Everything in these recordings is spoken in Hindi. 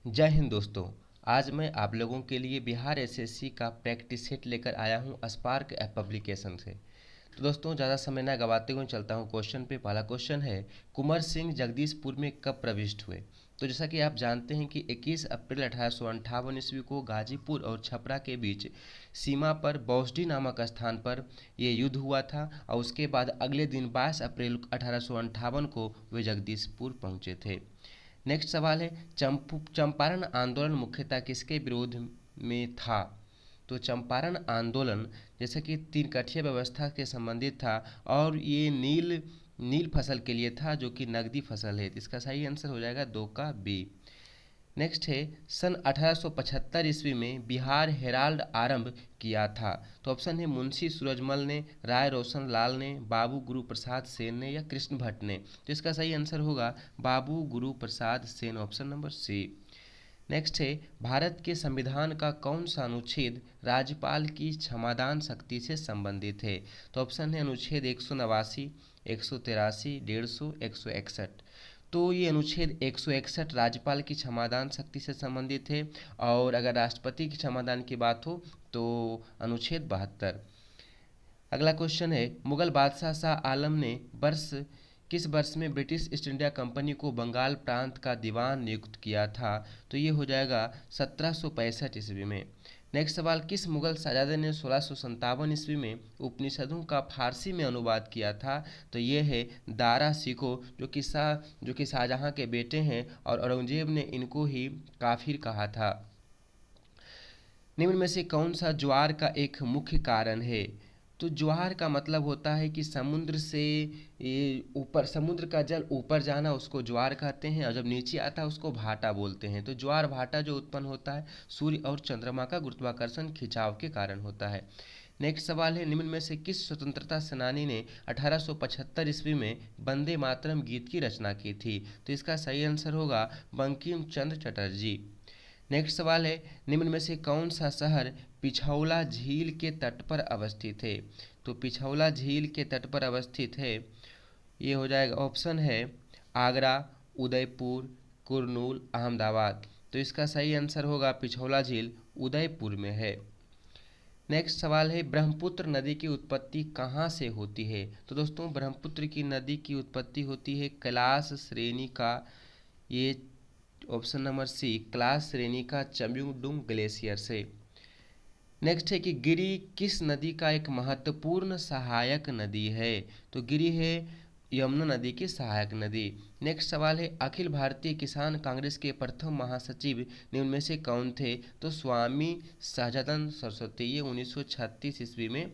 जय हिंद दोस्तों। आज मैं आप लोगों के लिए बिहार एसएससी का प्रैक्टिस सेट लेकर आया हूं स्पार्क ऐप पब्लिकेशन से। तो दोस्तों ज़्यादा समय ना गवाते हुए चलता हूं क्वेश्चन पे। पहला क्वेश्चन है, कुंवर सिंह जगदीशपुर में कब प्रविष्ट हुए? तो जैसा कि आप जानते हैं कि 21 अप्रैल 1858 ईस्वी को गाजीपुर और छपरा के बीच सीमा पर बौसडी नामक स्थान पर ये युद्ध हुआ था और उसके बाद अगले दिन 22 अप्रैल 1858 को वे जगदीशपुर पहुंचे थे। नेक्स्ट सवाल है, चंपारण आंदोलन मुख्यतः किसके विरोध में था? तो चंपारण आंदोलन जैसे कि तीन कठिया व्यवस्था के संबंधित था और ये नील नील फसल के लिए था जो कि नगदी फसल है। तो इसका सही आंसर हो जाएगा दो का बी। नेक्स्ट है, सन 1875 ईस्वी में बिहार हेराल्ड आरंभ किया था। तो ऑप्शन है मुंशी सूरजमल ने, राय रोशन लाल ने, बाबू गुरु प्रसाद सेन ने या कृष्ण भट्ट ने। तो इसका सही आंसर होगा Babu Guru Prasad Sen, option number c. Next है, भारत के संविधान का कौन सा अनुच्छेद राज्यपाल की क्षमादान शक्ति से संबंधित है? तो ऑप्शन है अनुच्छेद 189, 183, 150, 161। तो ये अनुच्छेद 161 राज्यपाल की क्षमादान शक्ति से संबंधित है और अगर राष्ट्रपति की क्षमादान की बात हो तो अनुच्छेद 72। अगला क्वेश्चन है, मुगल बादशाह शाह आलम ने किस वर्ष में ब्रिटिश ईस्ट इंडिया कंपनी को बंगाल प्रांत का दीवान नियुक्त किया था? तो ये हो जाएगा 1765 ईस्वी में। नेक्स्ट सवाल, किस मुगल शहजादे ने 1657 ईस्वी में उपनिषदों का फारसी में अनुवाद किया था? तो ये है दारा शिकोह, जो कि शाहजहां के बेटे हैं और औरंगजेब ने इनको ही काफिर कहा था। निम्न में से कौन सा ज्वार का एक मुख्य कारण है? तो ज्वार का मतलब होता है कि समुद्र से ये ऊपर, समुद्र का जल ऊपर जाना उसको ज्वार कहते हैं और जब नीचे आता है उसको भाटा बोलते हैं। तो ज्वार भाटा जो उत्पन्न होता है सूर्य और चंद्रमा का गुरुत्वाकर्षण खिंचाव के कारण होता है। नेक्स्ट सवाल है, निम्न में से किस स्वतंत्रता सेनानी ने 1875 ईस्वी में वंदे मातरम गीत की रचना की थी? तो इसका सही आंसर होगा बंकिम चंद्र चटर्जी। नेक्स्ट सवाल है, निम्न में से कौन सा शहर पिछौला झील के तट पर अवस्थित है? तो पिछौला झील के तट पर अवस्थित है, ये हो जाएगा ऑप्शन है आगरा, उदयपुर, कुरनूल, अहमदाबाद। तो इसका सही आंसर होगा पिछौला झील उदयपुर में है। नेक्स्ट सवाल है, ब्रह्मपुत्र नदी की उत्पत्ति कहाँ से होती है? तो दोस्तों ब्रह्मपुत्र की नदी की उत्पत्ति होती है कैलाश श्रेणी का, ये ऑप्शन नंबर सी, क्लास श्रेणी का चम्युंगडुंग ग्लेशियर से। नेक्स्ट है कि गिरि किस नदी का एक महत्वपूर्ण सहायक नदी है? तो गिरि है यमुना नदी की सहायक नदी। नेक्स्ट सवाल है, अखिल भारतीय किसान कांग्रेस के प्रथम महासचिव निम्न में से कौन थे? तो स्वामी सहजानंद सरस्वती, ये 1936 ईस्वी में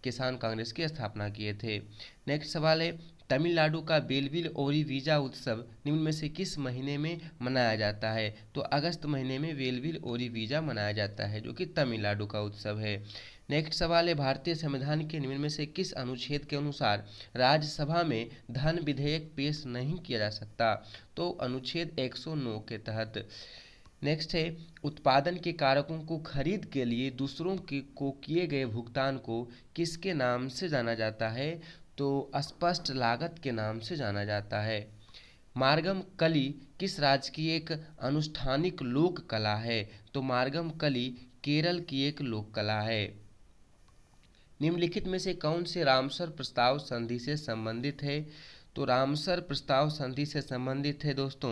किसान कांग्रेस की स्थापना किए थे। नेक्स्ट सवाल है, तमिलनाडु का बेलविल ओरीविजा उत्सव निम्न में से किस महीने में मनाया जाता है? तो अगस्त महीने में वेलविल ओरीविजा मनाया जाता है जो कि तमिलनाडु का उत्सव है। नेक्स्ट सवाल है, भारतीय संविधान के निम्न में से किस अनुच्छेद के अनुसार राज्यसभा में धन विधेयक पेश नहीं किया जा सकता? तो अनुच्छेद 109 के तहत। नेक्स्ट है, उत्पादन के कारकों को खरीद के लिए दूसरों को किए गए भुगतान को किसके नाम से जाना जाता है? तो स्पष्ट लागत के नाम से जाना जाता है। मार्गम कली किस राज्य की एक अनुष्ठानिक लोक कला है? तो मार्गम कली केरल की एक लोक कला है। निम्नलिखित में से कौन से रामसर प्रस्ताव संधि से संबंधित है? तो रामसर प्रस्ताव संधि से संबंधित है दोस्तों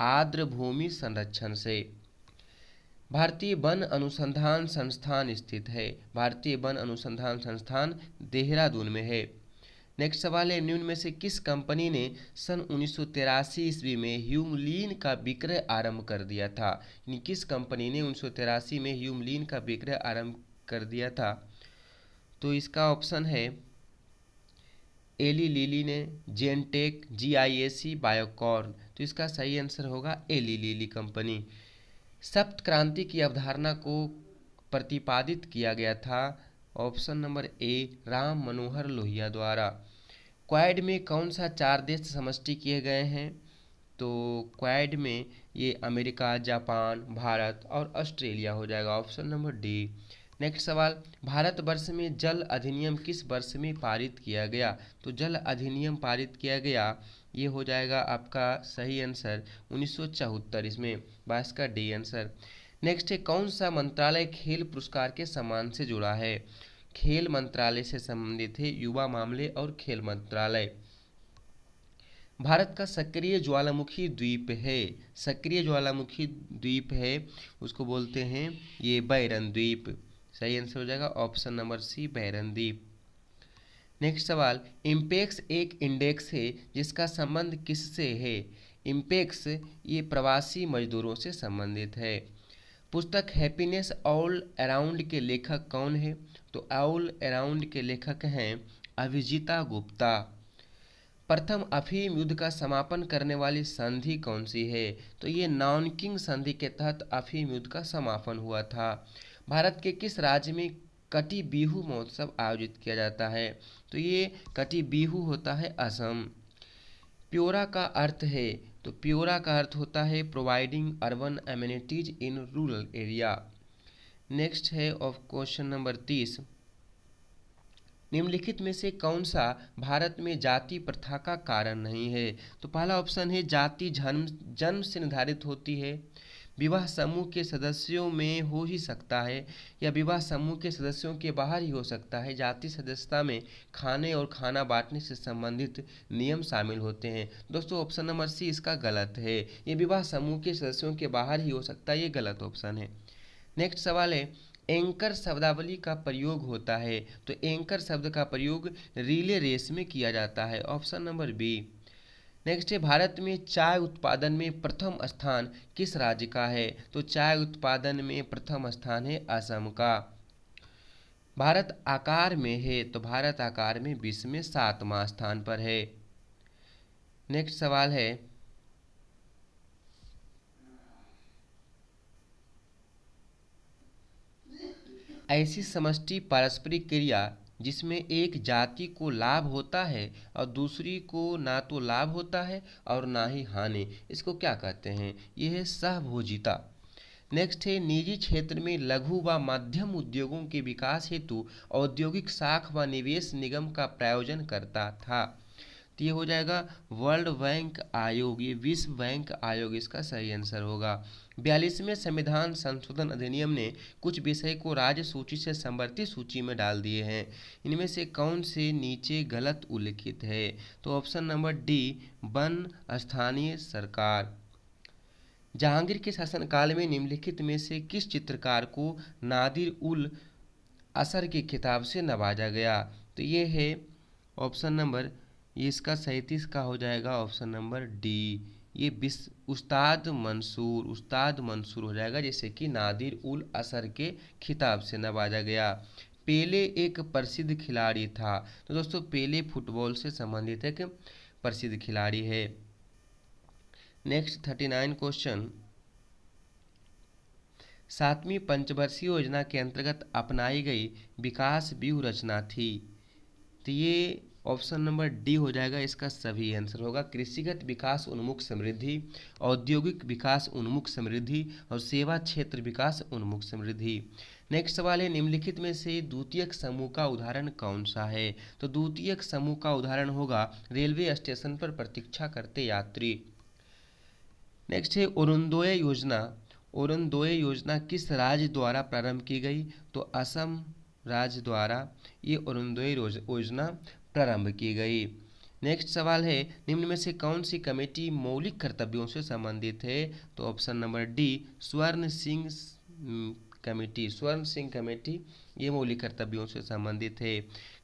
आर्द्र भूमि संरक्षण से। भारतीय वन अनुसंधान संस्थान स्थित है, भारतीय वन अनुसंधान संस्थान देहरादून में है। नेक्स्ट सवाल है, निम्न में से किस कंपनी ने सन 1983 ईस्वी में ह्यूमलीन का विक्रय आरंभ कर दिया था? यानी किस कंपनी ने 1983 में ह्यूमलीन का विक्रय आरंभ कर दिया था? तो इसका ऑप्शन है एली लिली ने, जेनटेक, जीआईएसी, बायोकॉर्न। तो इसका सही आंसर होगा एली लिली कंपनी। सप्त क्रांति की अवधारणा को प्रतिपादित किया गया था, ऑप्शन नंबर ए, राम मनोहर लोहिया द्वारा। क्वाड में कौन सा चार देश समष्टि किए गए हैं? तो क्वाड में ये अमेरिका, जापान, भारत और ऑस्ट्रेलिया हो जाएगा, ऑप्शन नंबर डी। नेक्स्ट सवाल, भारतवर्ष में जल अधिनियम किस वर्ष में पारित किया गया? तो जल अधिनियम पारित किया गया ये हो जाएगा आपका सही आंसर 1974, इसमें 22 का डी आंसर। नेक्स्ट है, कौन सा मंत्रालय खेल पुरस्कार के सम्मान से जुड़ा है? खेल मंत्रालय से संबंधित है युवा मामले और खेल मंत्रालय। भारत का सक्रिय ज्वालामुखी द्वीप है, सक्रिय ज्वालामुखी द्वीप है, उसको बोलते हैं ये बैरन द्वीप। सही आंसर हो जाएगा ऑप्शन नंबर सी, बैरन द्वीप। नेक्स्ट सवाल, इम्पेक्स एक इंडेक्स है जिसका संबंध किससे है? इम्पेक्स ये प्रवासी मजदूरों से संबंधित है। पुस्तक हैप्पीनेस ऑल अराउंड के लेखक कौन है? तो ऑल अराउंड के लेखक हैं अभिजीता गुप्ता। प्रथम अफीम युद्ध का समापन करने वाली संधि कौन सी है? तो ये नानकिंग संधि के तहत अफीम युद्ध का समापन हुआ था। भारत के किस राज्य में कटी बिहू महोत्सव आयोजित किया जाता है? तो ये कटी बिहू होता है असम। प्योरा का अर्थ है, तो प्योरा का अर्थ होता है providing urban amenities in rural area. Next है ऑफ क्वेश्चन नंबर 30, निम्नलिखित में से कौन सा भारत में जाति प्रथा का कारण नहीं है? तो पहला ऑप्शन है जाति जन्म से निर्धारित होती है, विवाह समूह के सदस्यों में हो ही सकता है, या विवाह समूह के सदस्यों के बाहर ही हो सकता है। जाति सदस्यता में खाने और खाना बांटने से संबंधित नियम शामिल होते हैं। दोस्तों ऑप्शन नंबर सी इसका गलत है, ये विवाह समूह के सदस्यों के बाहर ही हो सकता है, ये गलत ऑप्शन है। नेक्स्ट सवाल है, एंकर शब्दावली का प्रयोग होता है? तो एंकर शब्द का प्रयोग रिले रेस में किया जाता है, ऑप्शन नंबर बी। नेक्स्ट है, भारत में चाय उत्पादन में प्रथम स्थान किस राज्य का है? तो चाय उत्पादन में प्रथम स्थान है असम का। भारत आकार में है, तो भारत आकार में विश्व में 7वां स्थान पर है। नेक्स्ट सवाल है, ऐसी समष्टि पारस्परिक क्रिया जिसमें एक जाति को लाभ होता है और दूसरी को ना तो लाभ होता है और ना ही हानि, इसको क्या कहते हैं? यह है सहभोजिता। नेक्स्ट है, निजी क्षेत्र में लघु व मध्यम उद्योगों के विकास हेतु औद्योगिक साख व निवेश निगम का प्रायोजन करता था। तो ये हो जाएगा वर्ल्ड बैंक आयोग, ये विश्व बैंक आयोग इसका सही आंसर होगा। 42वें संविधान संशोधन अधिनियम ने कुछ विषय को राज्य सूची से समवर्ती सूची में डाल दिए हैं, इनमें से कौन से नीचे गलत उल्लिखित है? तो ऑप्शन नंबर डी, वन स्थानीय सरकार। जहांगीर के शासनकाल में निम्नलिखित में से किस चित्रकार को नादिर उल असर के खिताब से नवाजा गया? तो ये है ऑप्शन नंबर, ये इसका 37 का हो जाएगा ऑप्शन नंबर डी, ये उस्ताद मंसूर हो जाएगा, जैसे कि नादिर उल असर के खिताब से नवाजा गया। पेले एक प्रसिद्ध खिलाड़ी था? तो दोस्तों पेले फुटबॉल से संबंधित एक प्रसिद्ध खिलाड़ी है। नेक्स्ट 39 क्वेश्चन, 7वीं पंचवर्षीय योजना के अंतर्गत अपनाई गई विकास व्यूह रचना थी? तो ये ऑप्शन नंबर डी हो जाएगा, इसका सभी आंसर होगा कृषिगत विकास उन्मुख समृद्धि, औद्योगिक विकास उन्मुख समृद्धि और सेवा क्षेत्र विकास उन्मुख समृद्धि। नेक्स्ट सवाल है, निम्नलिखित में से द्वितीयक समूह का उदाहरण कौन सा है? तो द्वितीयक समूह का उदाहरण होगा रेलवे स्टेशन पर प्रतीक्षा करते यात्री। नेक्स्ट है अरुणोदय योजना, अरुणोदय योजना किस राज्य द्वारा प्रारंभ की गई? तो असम राज्य द्वारा ये अरुणोदय योजना प्रारंभ की गई। नेक्स्ट सवाल है, निम्न में से कौन सी कमेटी मौलिक कर्तव्यों से संबंधित है? तो ऑप्शन नंबर डी, स्वर्ण सिंह कमेटी, स्वर्ण सिंह कमेटी ये मौलिक कर्तव्यों से संबंधित है।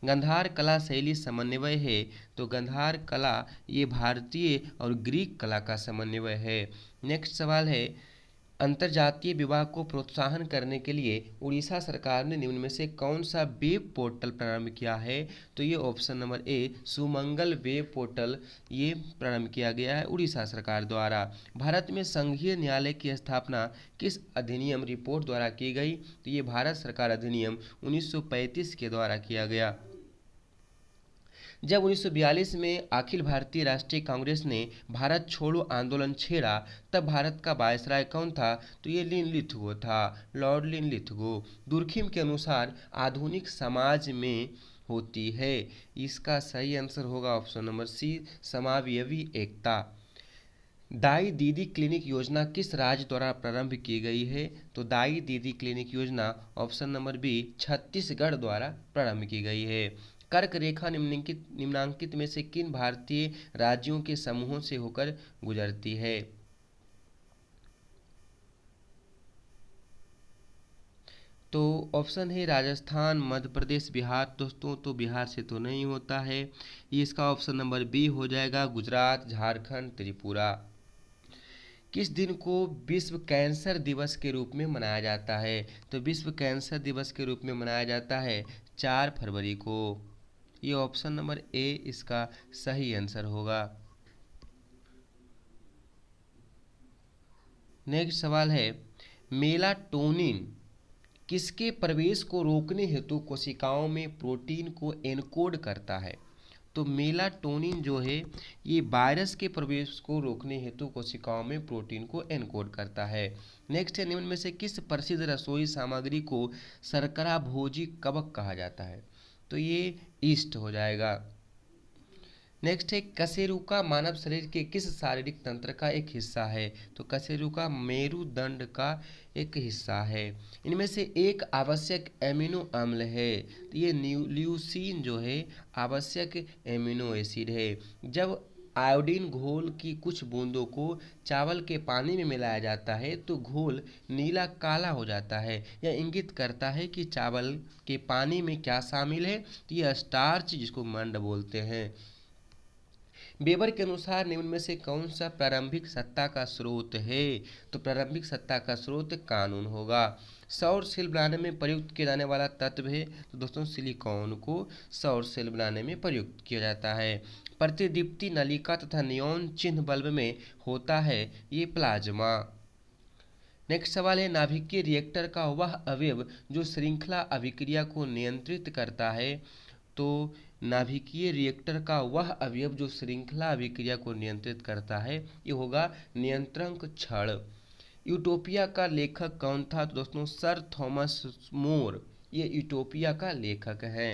गंधार कला शैली समन्वय है? तो गंधार कला ये भारतीय और ग्रीक कला का समन्वय है। नेक्स्ट सवाल है, अंतर्जातीय विवाह को प्रोत्साहन करने के लिए उड़ीसा सरकार ने निम्न में से कौन सा वेब पोर्टल प्रारंभ किया है? तो ये option number a, Sumangal web portal ये प्रारंभ किया गया है उड़ीसा सरकार द्वारा। भारत में संघीय न्यायालय की स्थापना किस अधिनियम रिपोर्ट द्वारा की गई? तो ये भारत सरकार अधिनियम 1935 के द्वारा किया गया। जब 1942 में अखिल भारतीय राष्ट्रीय कांग्रेस ने भारत छोड़ो आंदोलन छेड़ा तब भारत का वायसराय कौन था? तो ये लिनलिथगो था, लॉर्ड लिनलिथगो। दुर्खिम के अनुसार आधुनिक समाज में होती है। इसका सही आंसर होगा ऑप्शन नंबर सी, समावयवी एकता। दाई दीदी क्लिनिक योजना किस राज्य द्वारा प्रारंभ की गई है? तो दाई दीदी क्लिनिक योजना ऑप्शन नंबर बी, छत्तीसगढ़ द्वारा प्रारंभ की गई है। कर्क रेखा निम्नांकित में से किन भारतीय राज्यों के समूहों से होकर गुजरती है? तो ऑप्शन है राजस्थान, मध्य प्रदेश, बिहार। दोस्तों तो बिहार से तो नहीं होता है, ये इसका ऑप्शन नंबर बी हो जाएगा, गुजरात, झारखंड, त्रिपुरा। किस दिन को विश्व कैंसर दिवस के रूप में मनाया जाता है? तो विश्व कैंसर दिवस के रूप में मनाया जाता है 4 फरवरी को। ये ऑप्शन नंबर ए इसका सही आंसर होगा। नेक्स्ट सवाल है, मेलाटोनिन किसके प्रवेश को रोकने हेतु कोशिकाओं में प्रोटीन को एनकोड करता है? तो मेलाटोनिन जो है ये वायरस के प्रवेश को रोकने हेतु कोशिकाओं में प्रोटीन को एनकोड करता है। नेक्स्ट है, निम्न में से किस प्रसिद्ध रसोई सामग्री को शर्करा भोजी कवक कहा जाता है? तो ये ईस्ट हो जाएगा। नेक्स्ट है, कशेरुका मानव शरीर के किस शारीरिक तंत्र का एक हिस्सा है? तो कशेरुका मेरुदंड का एक हिस्सा है। इनमें से एक आवश्यक एमिनो अम्ल है, तो ये ल्यूसीन जो है आवश्यक एमिनो एसिड है। जब आयोडीन घोल की कुछ बूंदों को चावल के पानी में मिलाया जाता है तो घोल नीला काला हो जाता है। यह इंगित करता है कि चावल के पानी में क्या शामिल है? तो यह स्टार्च, जिसको मंड बोलते हैं। वेबर के अनुसार निम्न में से कौन सा प्रारंभिक सत्ता का स्रोत है? तो प्रारंभिक सत्ता का स्रोत कानून होगा। सौर सेल बनाने में प्रयुक्त किया जाने वाला तत्व है, तो दोस्तों सिलिकॉन को सौर सेल बनाने में प्रयुक्त किया जाता है। प्रतिदीप्ति नलिका तथा नियॉन चिन्ह बल्ब में होता है ये प्लाज्मा। नेक्स्ट सवाल है, नाभिकीय रिएक्टर का वह अवयव जो श्रृंखला अभिक्रिया को नियंत्रित करता है? तो नाभिकीय रिएक्टर का वह अवयव जो श्रृंखला अभिक्रिया को नियंत्रित करता है ये होगा नियंत्रक छड़। यूटोपिया का लेखक कौन था? तो दोस्तों सर थॉमस मोर ये यूटोपिया का लेखक है।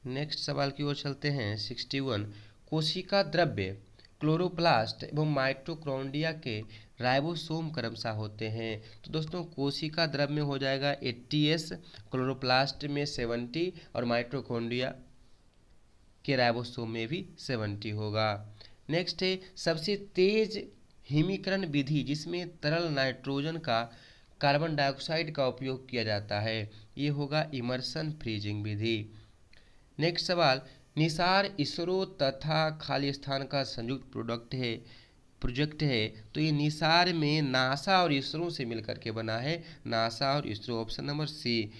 नेक्स्ट सवाल की ओर चलते हैं। 61, कोशिका द्रव्य क्लोरोप्लास्ट एवं माइटोकॉन्ड्रिया के राइबोसोम क्रमशः होते हैं? तो दोस्तों कोशिका द्रव्य में हो जाएगा 80S, क्लोरोप्लास्ट में 70 और माइटोकॉन्ड्रिया के राइबोसोम में भी 70 होगा। नेक्स्ट है, सबसे तेज हिमीकरण विधि जिसमें तरल नाइट्रोजन का कार्बन डाइऑक्साइड का उपयोग किया जाता है ये होगा इमर्सन फ्रीजिंग विधि। नेक्स्ट सवाल, निसार इसरो तथा खालिस्तान का संयुक्त प्रोजेक्ट है, तो ये निसार में नासा और इसरो से मिलकर के बना है, नासा और ISRO. Option number C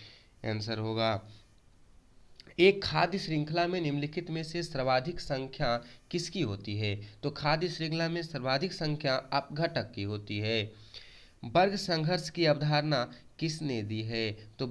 answer होगा। एक खाद्य श्रृंखला में निम्नलिखित में से सर्वाधिक संख्या किसकी होती है? तो खाद्य श्रृंखला में सर्वाधिक संख्या अपघटक की होती है। वर्ग संघर्ष की अवधारणा किसने दी है? तो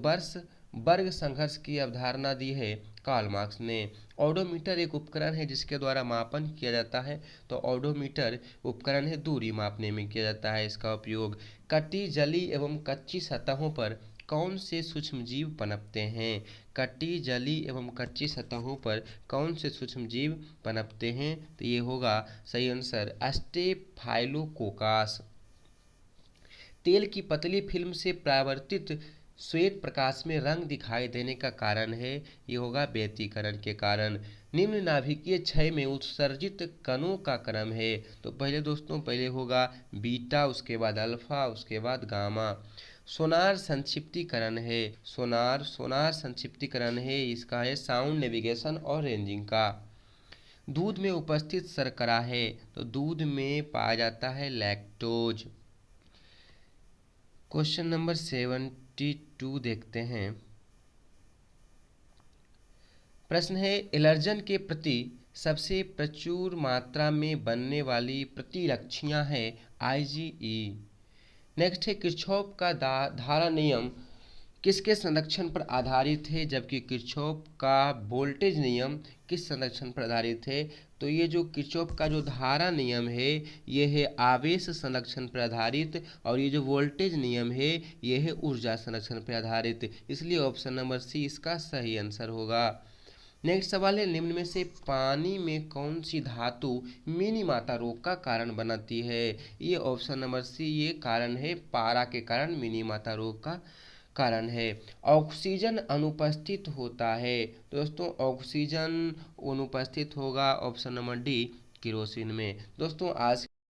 वर्ग संघर्ष की अवधारणा दी है कार्ल मार्क्स ने। ऑडोमीटर एक उपकरण है जिसके द्वारा मापन किया जाता है, तो ऑडोमीटर उपकरण है दूरी मापने में किया जाता है इसका उपयोग। कटी जली एवं कच्ची सतहों पर कौन से सूक्ष्मजीव पनपते हैं? कटी जली एवं कच्ची सतहों पर कौन से सूक्ष्मजीव पनपते हैं? तो ये होगा सही आंसर स्टेफाइलोकोकस। तेल की पतली फिल्म से परावर्तित श्वेत प्रकाश में रंग दिखाई देने का कारण है ये होगा व्यतिकरण के कारण। निम्न नाभिकीय क्षय में उत्सर्जित कणों का क्रम है, तो पहले होगा बीटा, उसके बाद अल्फा, उसके बाद गामा। सोनार संक्षिप्तीकरण है, सोनार संक्षिप्तीकरण है इसका है साउंड नेविगेशन और रेंजिंग का। दूध में उपस्थित शर्करा है, तो दूध में पाया जाता है लैक्टोज। क्वेश्चन नंबर 72 देखते हैं। प्रश्न है, एलर्जन के प्रति सबसे प्रचुर मात्रा में बनने वाली प्रतिरक्षियां हैं IgE। नेक्स्ट है, किरचॉफ का धारा नियम किसके संरक्षण पर आधारित है, जबकि किरचॉफ का वोल्टेज नियम किस संरक्षण पर आधारित है? तो ये जो किरचॉफ का जो धारा नियम है ये है आवेश संरक्षण पर आधारित, और ये जो वोल्टेज नियम है ये है ऊर्जा संरक्षण पर आधारित। इसलिए ऑप्शन नंबर सी इसका सही आंसर होगा। नेक्स्ट सवाल है, निम्न में से पानी में कौन सी धातु मिनी माता रोग का कारण बनाती है? ये ऑप्शन नंबर सी ये कारण है, पारा के कारण मिनी माता रोग का कारण है। ऑक्सीजन अनुपस्थित होता है, दोस्तों ऑक्सीजन अनुपस्थित होगा ऑप्शन नंबर डी, केरोसिन में। दोस्तों आज